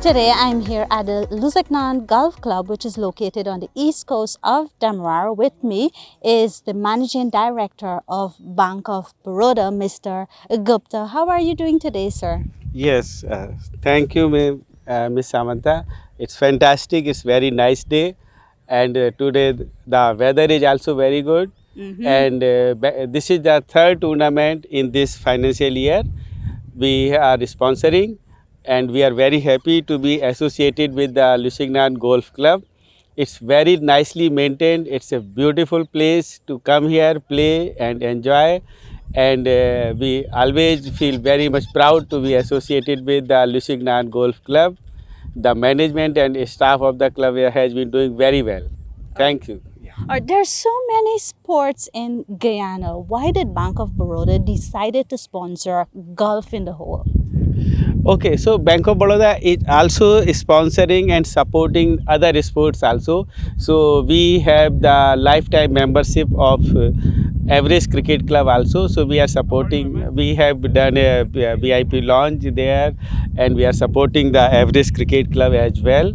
Today I'm here at the Lusignan Golf Club, which is located on the east coast of Damar. With me is the Managing Director of Bank of Baroda, Mr. Gupta. How are you doing today, sir? Yes, thank you, Miss Samantha. It's fantastic. It's very nice day, and today the weather is also very good. And this is the third tournament in this financial year. We are sponsoring, and we are very happy to be associated with the Lusignan Golf Club. It's very nicely maintained. It's a beautiful place to come here, play and enjoy. And we always feel very much proud to be associated with the Lusignan Golf Club. The management and staff of the club has been doing very well. Thank you. There's so many sports in Guyana. Why did Bank of Baroda decided to sponsor golf in the whole? Okay, so Bank of Baroda is also sponsoring and supporting other sports also. So we have the lifetime membership of Everest Cricket Club also. So we are supporting. We have done a VIP launch there, and we are supporting the Everest Cricket Club as well.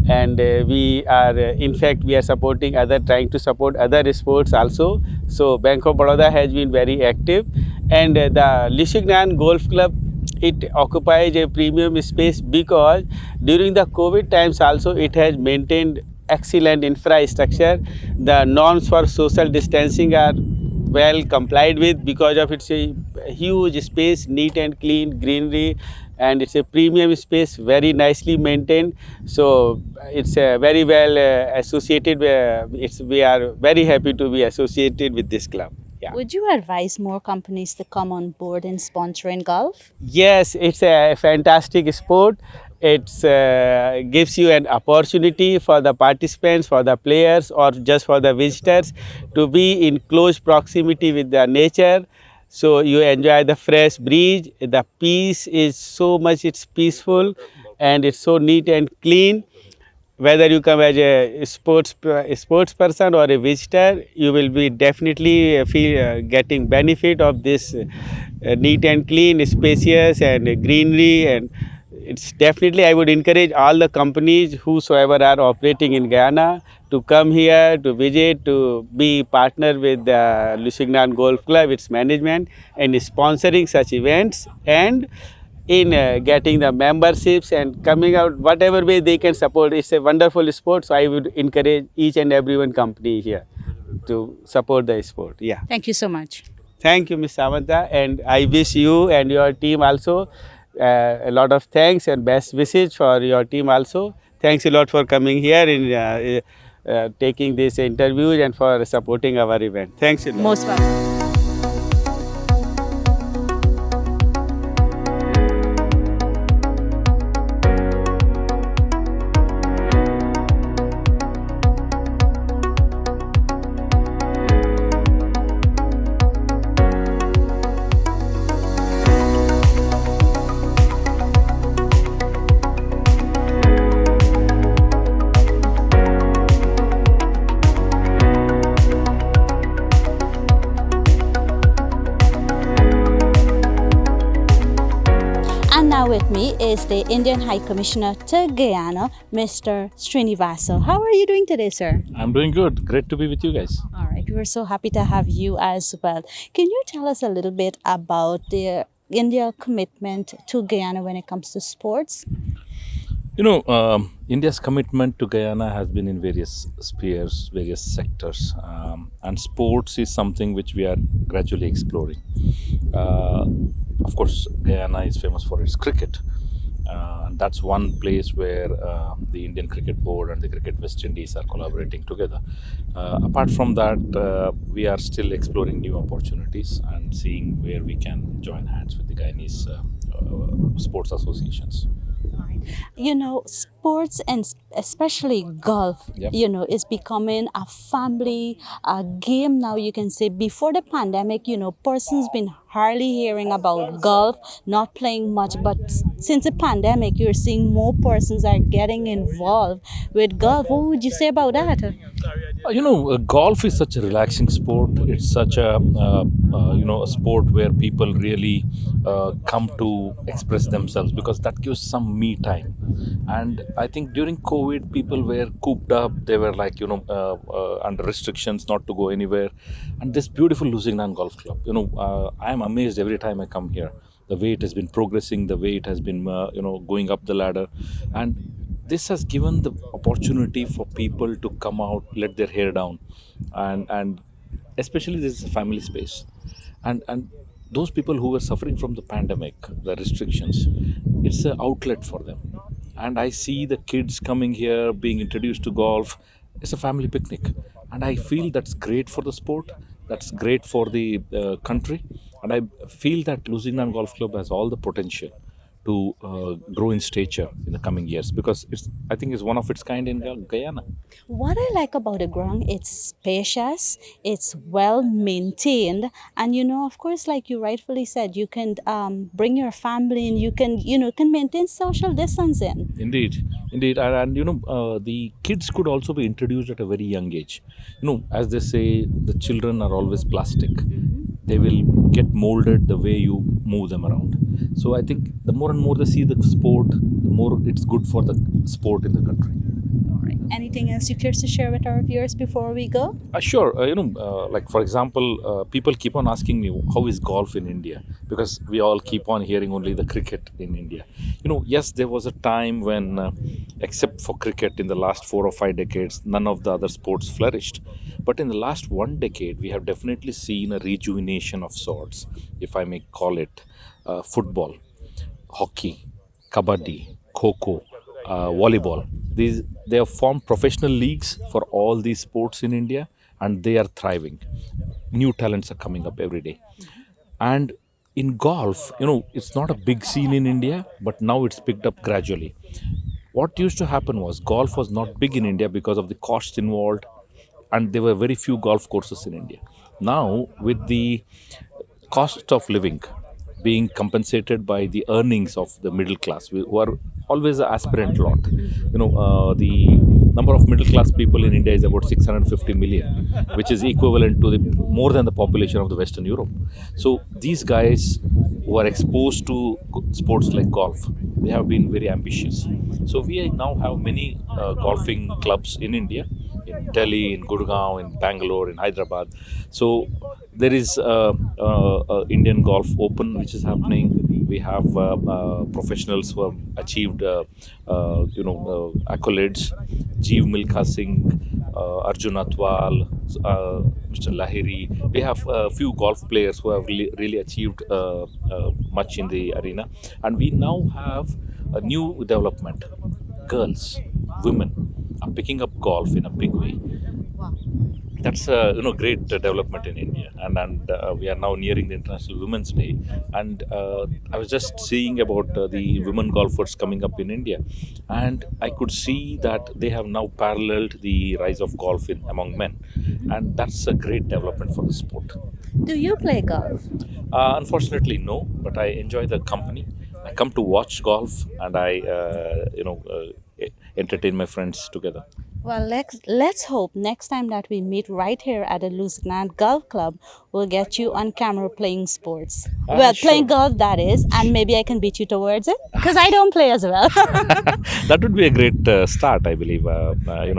And we are, in fact, we are supporting trying to support other sports also. So Bank of Baroda has been very active, and the Lusignan Golf Club, it occupies a premium space because during the COVID times also it has maintained excellent infrastructure. The norms for social distancing are well complied with because of its a huge space, neat and clean greenery, and it's a premium space, very nicely maintained. So it's very well associated. We are very happy to be associated with this club. Yeah. Would you advise more companies to come on board in sponsoring golf? Yes, it's a fantastic sport. It gives you an opportunity for the participants, for the players, or just for the visitors to be in close proximity with the nature. So you enjoy the fresh breeze. The peace is so much. It's peaceful, and it's so neat and clean. Whether you come as a sports person or a visitor, you will be definitely feel getting benefit of this neat and clean, spacious and greenery. And it's definitely, I would encourage all the companies whosoever are operating in Guyana to come here to visit, to be partner with the Lusignan Golf Club, its management, and sponsoring such events, and in getting the memberships and coming out whatever way they can support. It's a wonderful sport, so I would encourage each and every one company here to support the sport. Yeah. Thank you so much. Thank you, Ms. Samantha, and I wish you and your team also a lot of thanks and best wishes for your team also. Thanks a lot for coming here and taking this interview and for supporting our event. Thanks a lot. Most welcome. And now with me is the Indian High Commissioner to Guyana, Mr. Srinivasa. How are you doing today, sir? I'm doing good. Great to be with you guys. All right, we're so happy to have you as well. Can you tell us a little bit about the India commitment to Guyana when it comes to sports? You know, India's commitment to Guyana has been in various spheres, various sectors, and sports is something which we are gradually exploring. Of course, Guyana is famous for its cricket. And that's one place where the Indian Cricket Board and the Cricket West Indies are collaborating together. Apart from that, we are still exploring new opportunities and seeing where we can join hands with the Guyanese sports associations. You know, sports and especially golf, Yep. is becoming a family game now, you can say. Before the pandemic, persons been hardly hearing about golf, not playing much, but since the pandemic, you're seeing more persons are getting involved with golf. What would you say about that? Golf is such a relaxing sport. It's such a sport where people really come to express themselves because that gives some me time. And I think during COVID, people were cooped up. They were like, under restrictions not to go anywhere. And this beautiful lusignan golf club, I am amazed every time I come here. The way it has been progressing, the way it has been, going up the ladder. And this has given the opportunity for people to come out, let their hair down, and especially this is a family space, and those people who were suffering from the pandemic, the restrictions, it's an outlet for them. And I see the kids coming here, being introduced to golf. It's a family picnic, and I feel that's great for the sport. That's great for the country, and I feel that Lusignan Golf Club has all the potential to grow in stature in the coming years because I think it's one of its kind in Guyana. What I like about the ground, it's spacious, it's well maintained, and of course, like you rightfully said, you can bring your family and you can maintain social distancing. Indeed, and the kids could also be introduced at a very young age. As they say, the children are always plastic. They will get molded the way you move them around. So I think the more and more they see the sport, the more it's good for the sport in the country. All right. Anything else you care to share with our viewers before we go? Sure. Like for example, people keep on asking me, how is golf in India? Because we all keep on hearing only the cricket in India. Yes, there was a time when, except for cricket in the last 4 or 5 decades, none of the other sports flourished. But in the last 1 decade, we have definitely seen a rejuvenation of sorts, if I may call it. Football, hockey, kabaddi, kho-kho, volleyball. They have formed professional leagues for all these sports in India, and they are thriving. New talents are coming up every day. And in golf, it's not a big scene in India, but now it's picked up gradually. What used to happen was golf was not big in India because of the costs involved, and there were very few golf courses in India. Now, with the cost of living being compensated by the earnings of the middle class, who are always an aspirant lot. The number of middle class people in India is about 650 million, which is equivalent to more than the population of the Western Europe. So these guys who are exposed to sports like golf, they have been very ambitious. So we now have many golfing clubs in India, in Delhi, in Gurgaon, in Bangalore, in Hyderabad. So there is Indian Golf Open which is happening. We have professionals who have achieved accolades. Jeev Milkha Singh, Arjun Atwal, Mr. Lahiri. We have a few golf players who have really achieved much in the arena. And we now have a new development. Girls, women are picking up golf in a big way. That's a great development in India, and we are now nearing the International Women's Day. And I was just seeing about the women golfers coming up in India, and I could see that they have now paralleled the rise of golf among men, and that's a great development for the sport. Do you play golf? Unfortunately, no, but I enjoy the company. I come to watch golf, and I entertain my friends together. Well, let's hope next time that we meet right here at the Lusignan Golf Club, we'll get you on camera playing sports. Well, Sure. playing golf, that is, and maybe I can beat you towards it because I don't play as well. That would be a great start, I believe.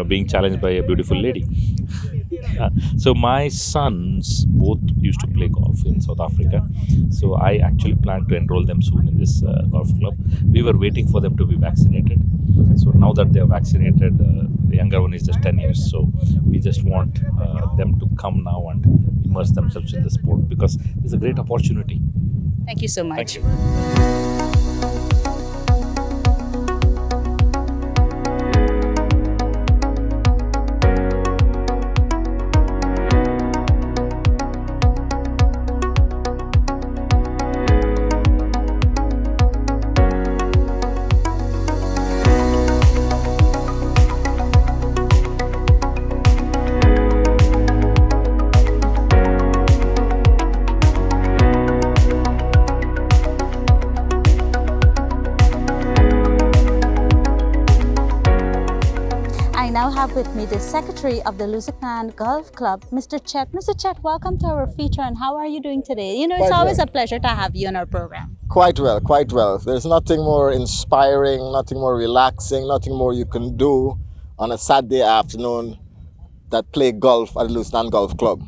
Being challenged by a beautiful lady. So my sons both used to play golf in South Africa. So I actually plan to enroll them soon in this golf club. We were waiting for them to be vaccinated. So now that they are vaccinated, the younger one is just 10 years. So we just want them to come now and immerse themselves in the sport because it's a great opportunity. Thank you so much. Thank you. have with me the secretary of the Lusignan Golf Club, Mr. Chet. Mr. Chet, welcome to our feature, and how are you doing today? You know, it's Quite always well. a pleasure to have you on our program. Quite well, quite well. There's nothing more inspiring, nothing more relaxing, nothing more you can do on a Saturday afternoon that play golf at the Lusignan Golf Club,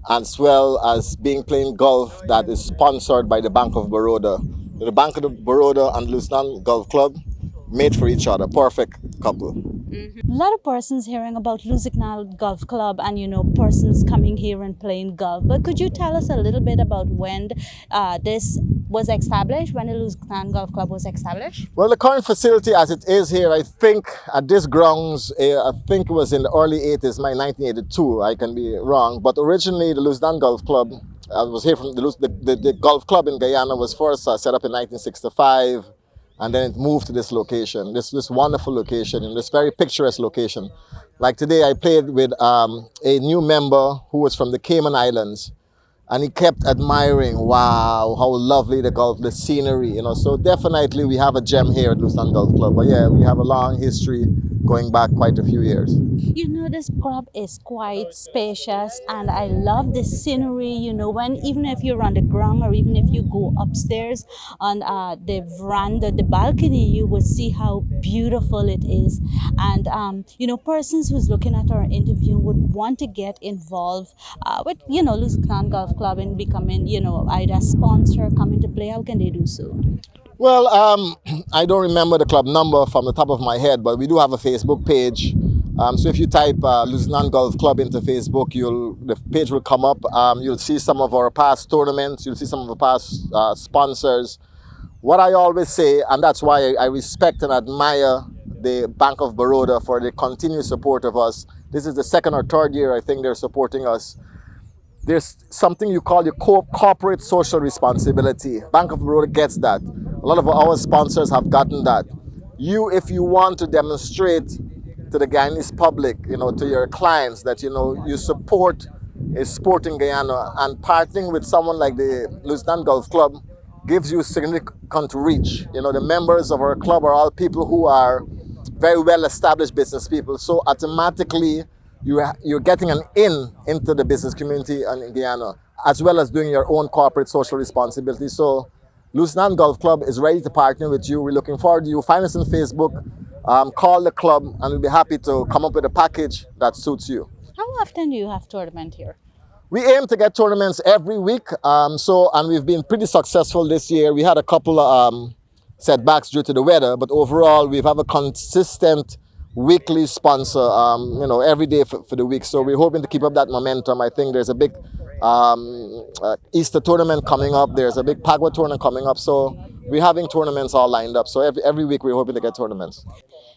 as well as playing golf that is sponsored by the Bank of Baroda. The Bank of Baroda and Lusignan Golf Club made for each other, perfect couple. A lot of persons hearing about Lusignan Golf Club and, you know, persons coming here and playing golf. But could you tell us a little bit about when this was established, when the Lusignan Golf Club was established? Well, the current facility as it is here, I think at this grounds, I think it was in the early 80s, 1982, I can be wrong. But originally the Lusignan Golf Club was here from the golf club in Guyana was first set up in 1965. And then it moved to this location, this wonderful location, in this very picturesque location. Like today, I played with a new member who was from the Cayman Islands, and he kept admiring, wow, how lovely the scenery, you know. So definitely we have a gem here at Lusignan Golf Club. But yeah, we have a long history going back quite a few years. You know, this club is quite spacious, and I love the scenery. You know, even if you're on the ground or even if you go upstairs on the veranda, the balcony, you will see how beautiful it is. And you know, persons who's looking at our interview would want to get involved with, you know, Lusignan Golf Club and becoming, you know, either a sponsor, coming to play. How can they do so? Well, I don't remember the club number from the top of my head, but we do have a Facebook page. So if you type Lusignan Golf Club into Facebook, the page will come up. You'll see some of our past tournaments. You'll see some of our past sponsors. What I always say, and that's why I respect and admire the Bank of Baroda for the continued support of us. This is the second or third year I think they're supporting us. There's something you call your corporate social responsibility. Bank of Baroda gets that. A lot of our sponsors have gotten that. If you want to demonstrate to the Guyanese public, you know, to your clients that, you know, you support a sport in Guyana, and partnering with someone like the Lusignan Golf Club gives you significant reach. You know, the members of our club are all people who are very well established business people. So automatically you're getting an into the business community in Guyana, as well as doing your own corporate social responsibility. So Lusignan Golf Club is ready to partner with you. We're looking forward to you. Find us on Facebook, call the club, and we'll be happy to come up with a package that suits you. How often do you have tournament here? We aim to get tournaments every week, and we've been pretty successful this year. We had a couple of setbacks due to the weather, but overall we have a consistent weekly sponsor, you know, every day for the week. So we're hoping to keep up that momentum. I think there's a big Easter tournament coming up. There's a big Pagua tournament coming up. So we're having tournaments all lined up. So every week we're hoping to get tournaments.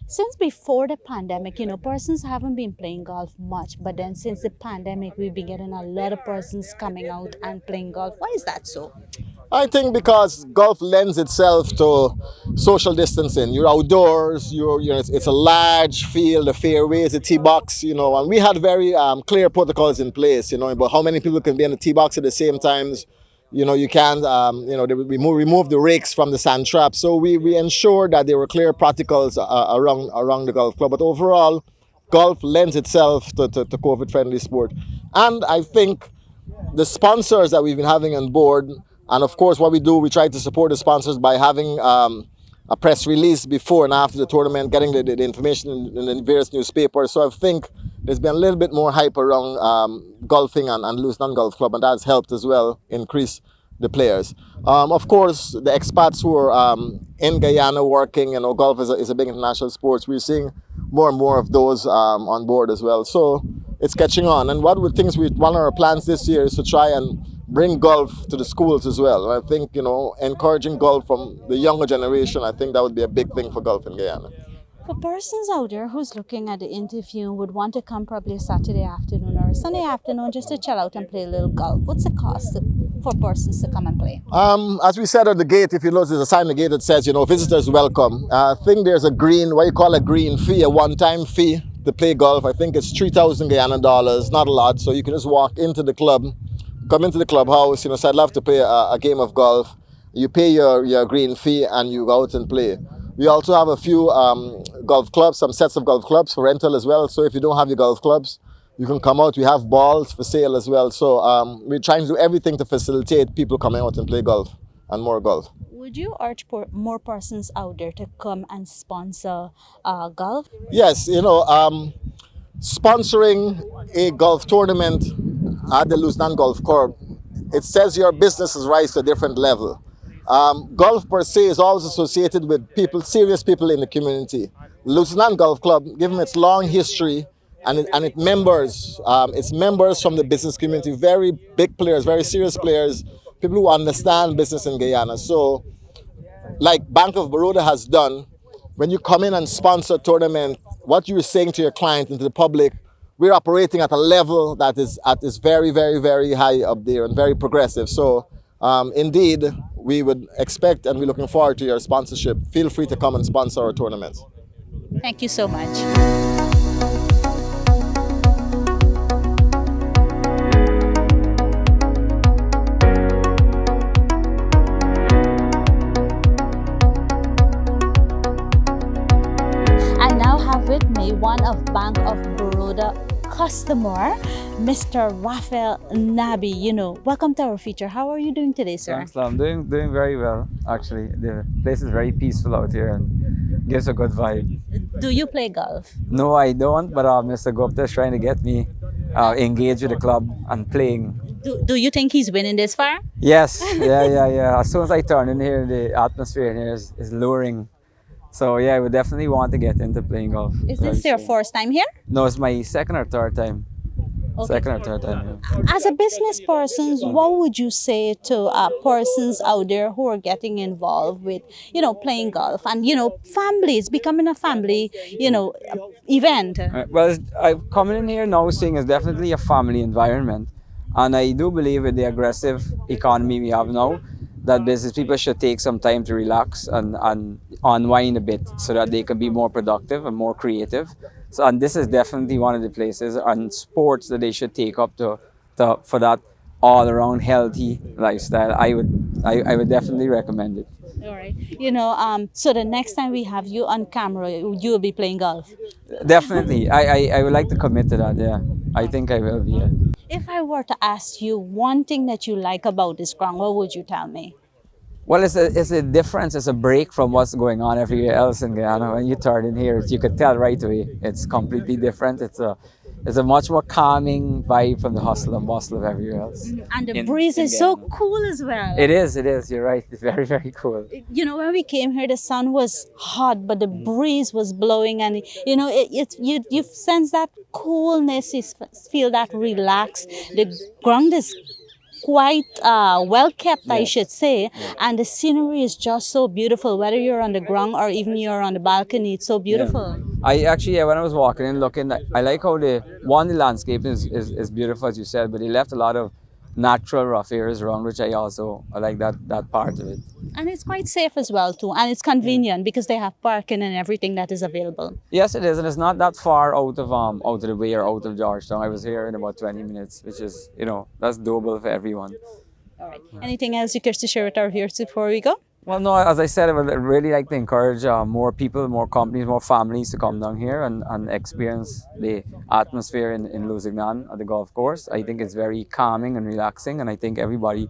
Since before the pandemic, you know, persons haven't been playing golf much, but then since the pandemic, we've been getting a lot of persons coming out and playing golf. Why is that so? I think because golf lends itself to social distancing. You're outdoors, it's a large field, the fairways, the tee box, you know, and we had very clear protocols in place, you know, about how many people can be in the tee box at the same times. You know, you can't, you know, we remove the rakes from the sand trap. So we ensured that there were clear protocols around the golf club. But overall, golf lends itself to COVID-friendly sport. And I think the sponsors that we've been having on board, and of course what we do, we try to support the sponsors by having a press release before and after the tournament, getting the information in the various newspapers. So I think there's been a little bit more hype around golfing and Lusignan Golf Club, and that's helped as well increase the players. Of course, the expats who are in Guyana working, you know, golf is a big international sport. We're seeing more and more of those on board as well. So it's catching on. And one of our plans this year is to try and bring golf to the schools as well. And I think, you know, encouraging golf from the younger generation, I think that would be a big thing for golf in Guyana. For persons out there who's looking at the interview would want to come probably a Saturday afternoon or a Sunday afternoon just to chill out and play a little golf, what's the cost for persons to come and play? As we said at the gate, if you notice, there's a sign on the gate that says, you know, visitors welcome. I think there's a green fee, a one-time fee to play golf. I think it's 3,000 Guyana dollars, not a lot. So you can just walk into the club, come into the clubhouse, you know, say, I'd love to play a game of golf. You pay your green fee and you go out and play. We also have a few golf clubs, some sets of golf clubs for rental as well. So if you don't have your golf clubs, you can come out. We have balls for sale as well. So we're trying to do everything to facilitate people coming out and play golf and more golf. Would you urge more persons out there to come and sponsor golf? Yes, sponsoring a golf tournament at the Lusignan Golf Club, it says your business has rise to a different level. Golf per se is always associated with people, serious people in the community. Lusignan Golf Club, given its long history and its members from the business community, very big players, very serious players, people who understand business in Guyana. So, like Bank of Baroda has done, when you come in and sponsor a tournament, what you're saying to your client and to the public, we're operating at a level that is very, very, very high up there and very progressive. So indeed, we would expect and we're looking forward to your sponsorship. Feel free to come and sponsor our tournaments. Thank you so much. With me, one of Bank of Baroda customer, Mr. Rafael Nabi. Welcome to our feature. How are you doing today, sir? Thanks, I'm doing very well, actually. The place is very peaceful out here and gives a good vibe. Do you play golf? No, I don't, but Mr. Gupta is trying to get me engaged with the club and playing. Do you think he's winning this far? Yes, yeah. As soon as I turn in here, the atmosphere in here is luring. So yeah, I would definitely want to get into playing golf. Is this your first time here? No, it's my second or third time. Okay. Second or third time. Yeah. As a business person, what would you say to persons out there who are getting involved with, playing golf and, families, becoming a family, event? Well, I'm coming in here now seeing it's definitely a family environment. And I do believe with the aggressive economy we have now, that business people should take some time to relax and unwind a bit so that they can be more productive and more creative. So, and this is definitely one of the places and sports that they should take up for that all-around healthy lifestyle. I would definitely recommend it. All right. So the next time we have you on camera, you will be playing golf. Definitely. I would like to commit to that, yeah. I think I will be, yeah. If I were to ask you one thing that you like about this ground, what would you tell me? Well, it's a difference. It's a break from what's going on everywhere else in Guyana. When you turn in here, you could tell right away. It's completely different. It's a much more calming vibe from the hustle and bustle of everywhere else. And the breeze is so cool as well. It is. You're right. It's very, very cool. When we came here, the sun was hot, but the breeze was blowing, and you sense that coolness. You feel that relaxed. The ground is quite well kept, I should say, and the scenery is just so beautiful. Whether you're on the ground or even you're on the balcony, it's so beautiful. I actually, when I was walking and looking, I like how the landscape is beautiful, as you said, but they left a lot of natural rough areas around, which I like that part of it. And it's quite safe as well too, and it's convenient because they have parking and everything that is available. Yes, it is, and it's not that far out of the way or out of Georgetown. I was here in about 20 minutes, which is that's doable for everyone. All right. Anything else you care to share with our viewers before we go? Well, no, as I said, I would really like to encourage more people, more companies, more families to come down here and experience the atmosphere in Lusignan at the golf course. I think it's very calming and relaxing, and I think everybody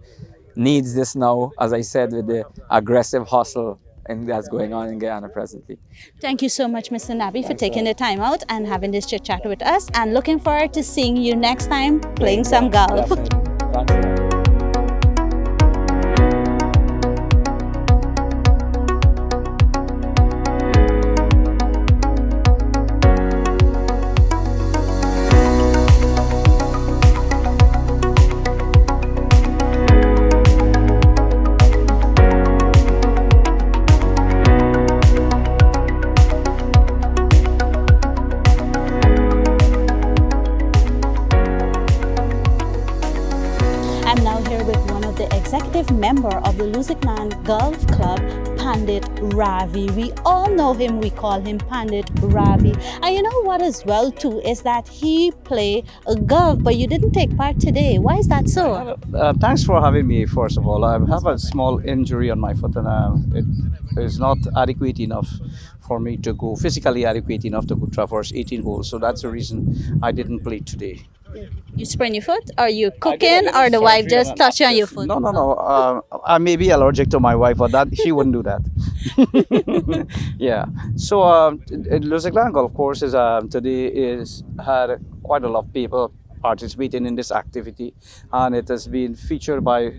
needs this now, as I said, with the aggressive hustle and that's going on in Guyana presently. Thank you so much, Mr. Nabi, for taking the time out and having this chit chat with us, and looking forward to seeing you next time playing some golf. Thanks. I'm now here with one of the executive member of the Lusignan Golf Club Pandit Ravi. We all know him, we call him Pandit Ravi. And you know what as well too is that he play golf, but you didn't take part today. Why is that so? Thanks for having me, first of all. I have a small injury on my foot, and it is not adequate enough for me to go, physically adequate enough to go traverse 18 holes. So that's the reason I didn't play today. You sprain your foot? Or you cooking? Or the wife just touch you on your foot? No. I may be allergic to my wife, or that she wouldn't do that. Yeah. So lusignan golf course is today had quite a lot of people participating in this activity, and it has been featured by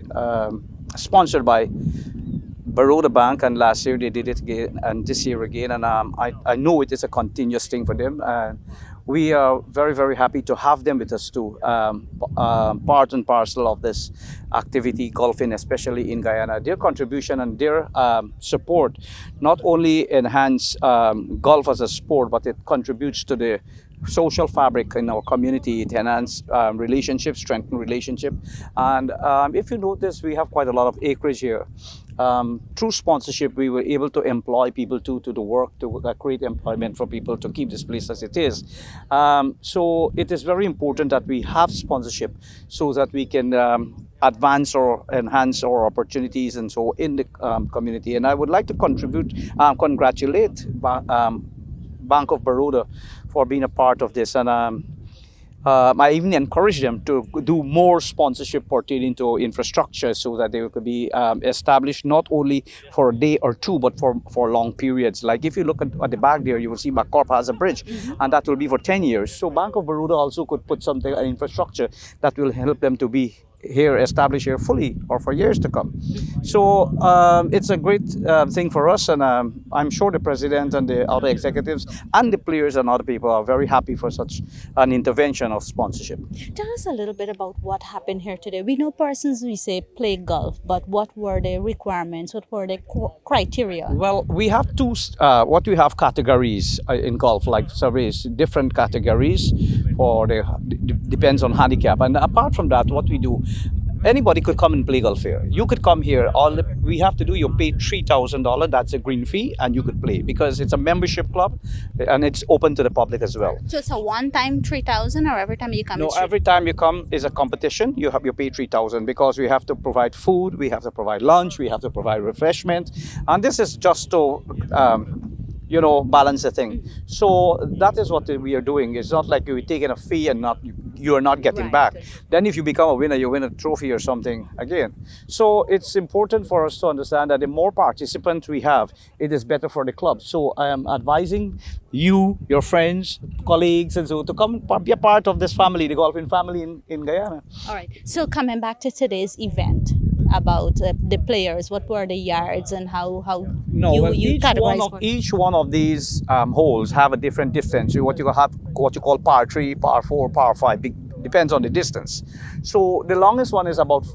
sponsored by Baroda Bank, and last year they did it again, and this year again, and I know it is a continuous thing for them, and we are very, very happy to have them with us too, part and parcel of this activity, golfing, especially in Guyana. Their contribution and their support not only enhance golf as a sport, but it contributes to the social fabric in our community. It enhances relationships, strengthen relationship, and if you notice, we have quite a lot of acreage here. Through sponsorship, we were able to employ people to do the work, to create employment for people to keep this place as it is. So it is very important that we have sponsorship so that we can advance or enhance our opportunities and so in the community. And I would like to congratulate Bank of Baroda for being a part of this, and I even encourage them to do more sponsorship pertaining to infrastructure so that they could be established not only for a day or two, but for long periods. Like if you look at the back there, you will see Bacorp has a bridge, and that will be for 10 years. So Bank of Baroda also could put something, an infrastructure that will help them to be here, established here fully or for years to come. So it's a great thing for us, and I'm sure the president and the other executives and the players and other people are very happy for such an intervention of sponsorship. Tell us a little bit about what happened here today. We know persons, we say, play golf, but what were the requirements? What were the criteria? Well, we have what we have categories in golf, like surveys, different categories for depends on handicap. And apart from that, what we do, anybody could come and play golf here. You could come here. We have to do, you pay $3,000. That's a green fee, and you could play because it's a membership club, and it's open to the public as well. So it's a one-time 3,000, or every time you come? No, every time you come is a competition. You pay 3,000 because we have to provide food, we have to provide lunch, we have to provide refreshment, and this is just to balance the thing. So that is what we are doing. It's not like you're taking a fee and you are not getting back. Then if you become a winner, you win a trophy or something again. So it's important for us to understand that the more participants we have, it is better for the club. So I am advising you, your friends, colleagues, and so to come be a part of this family, the golfing family in Guyana. All right. So coming back to today's event, about the players, what were the yards and how you categorize? Each one of these holes have a different distance. What you call par 3, par 4, par 5. Depends on the distance. So the longest one is about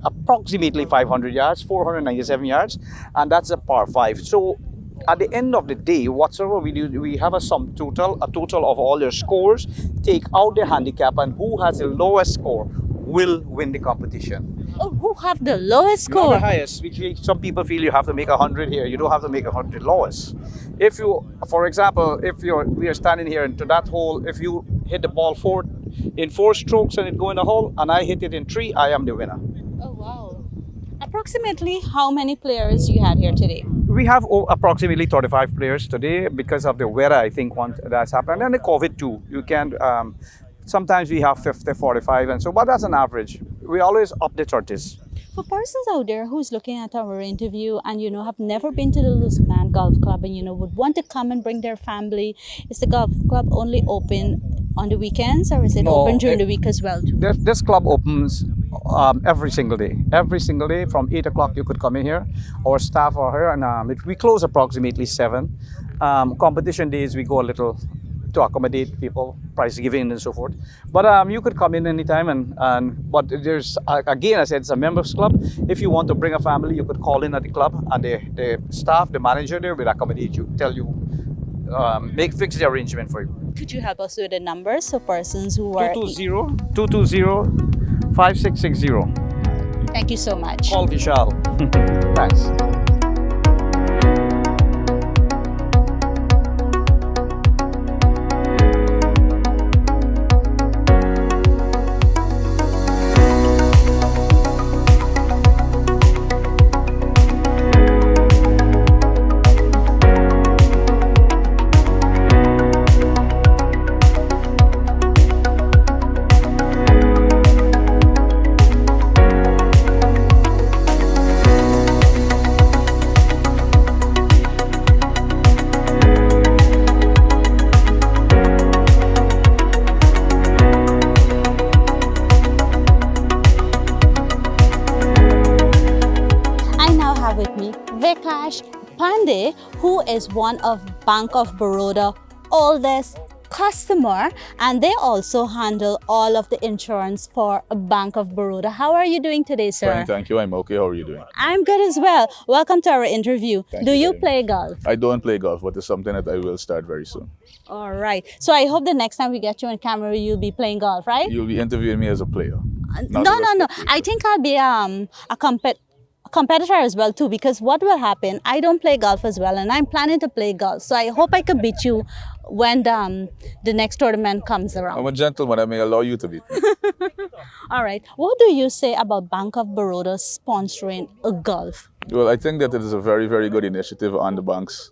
approximately 500 yards, 497 yards, and that's a par 5. So at the end of the day, whatsoever we do, we have a total of all your scores, take out the handicap, and who has the lowest score will win the competition. Oh, who have the lowest score? Not the highest. Some people feel you have to make 100 here. You don't have to make 100 lowest. If you, for example, we are standing here into that hole, if you hit the ball in 4 strokes and it go in the hole, and I hit it in 3, I am the winner. Oh wow! Approximately how many players you had here today? We have approximately 35 players today because of the weather. I think that's happened, and the COVID too. You can. Sometimes we have 50, 45, and so, but that's an average. We always up the 30s. For persons out there who's looking at our interview and have never been to the lusignan Golf Club and would want to come and bring their family, is the golf club only open on the weekends, or is it open during the week as well too? This club opens every single day. Every single day from 8 o'clock you could come in here. Our staff are here, and we close approximately 7. Competition days we go a little to accommodate people, prize giving and so forth. But you could come in anytime, but there's again, I said, it's a members club. If you want to bring a family, you could call in at the club, and the staff, the manager there will accommodate you, tell you, fix the arrangement for you. Could you help us with the numbers for persons who are 220-220-5660. Thank you so much. Call Vishal. Thanks. Vikas Pandey, who is one of Bank of Baroda oldest customer, and they also handle all of the insurance for Bank of Baroda. How are you doing today, sir? Fine, thank you. I'm okay. How are you doing? I'm good as well. Welcome to our interview. Thank Do you you very play golf? I don't play golf, but it's something that I will start very soon. All right. So I hope the next time we get you on camera, you'll be playing golf, right? You'll be interviewing me as a player. No, not as a no, no. spectator. I think I'll be a competitor as well too, because what will happen, I don't play golf as well, and I'm planning to play golf. So I hope I can beat you when the next tournament comes I'm around. a gentleman. I may allow you to beat me. All right. What do you say about Bank of Baroda sponsoring a golf? Well, I think that it is a very, very good initiative on the bank's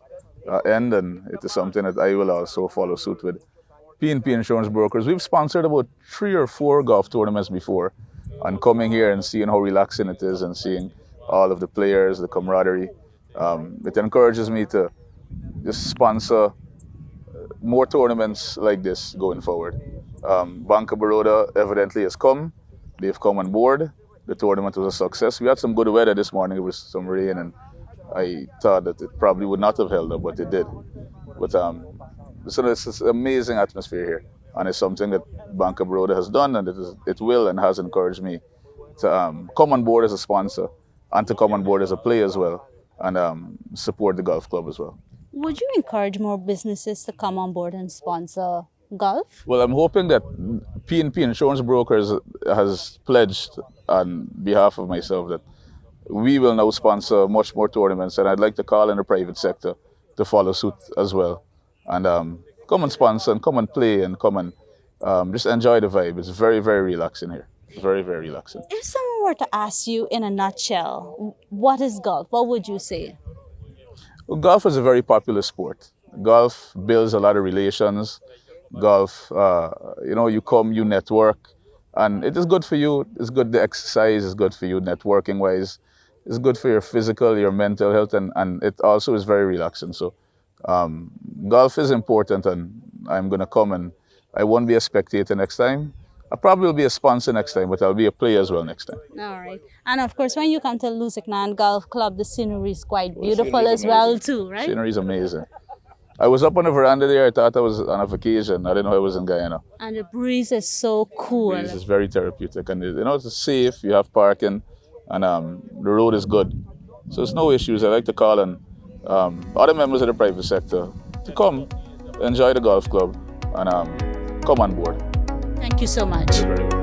end, and it is something that I will also follow suit with. P&P Insurance Brokers, we've sponsored about 3 or 4 golf tournaments before, and coming here and seeing how relaxing it is and seeing all of the players, the camaraderie, it encourages me to just sponsor more tournaments like this going forward. Bank of Baroda evidently has come. They've come on board. The tournament was a success. We had some good weather this morning. It was some rain, and I thought that it probably would not have held up, but it did. But so it's an amazing atmosphere here, and it's something that Bank of Baroda has done, and it will and has encouraged me to come on board as a sponsor and to come on board as a player as well, and support the golf club as well. Would you encourage more businesses to come on board and sponsor golf? Well, I'm hoping that P&P Insurance Brokers has pledged on behalf of myself that we will now sponsor much more tournaments, and I'd like to call on the private sector to follow suit as well, and come and sponsor and come and play and come and just enjoy the vibe. It's very, very relaxing here. Very, very relaxing. If someone were to ask you in a nutshell, what is golf? What would you say? Well, golf is a very popular sport. Golf builds a lot of relations. Golf, you come, you network, and it is good for you. It's good to exercise. It's good for you networking wise. It's good for your physical, your mental health, and it also is very relaxing. So golf is important, and I'm going to come, and I won't be a spectator next time. I probably will be a sponsor next time, but I'll be a player as well next time. All right. And of course, when you come to lusignan Golf Club, the scenery is quite Well, beautiful scenery is as well amazing. too, right? Scenery is amazing. I was up on the veranda there. I thought I was on a vacation. I didn't know I was in Guyana. And the breeze is so cool. This is very therapeutic, and it's safe. You have parking, and the road is good, so it's no issues. I like to call on other members of the private sector to come enjoy the golf club and come on board. Thank you so much. Very well.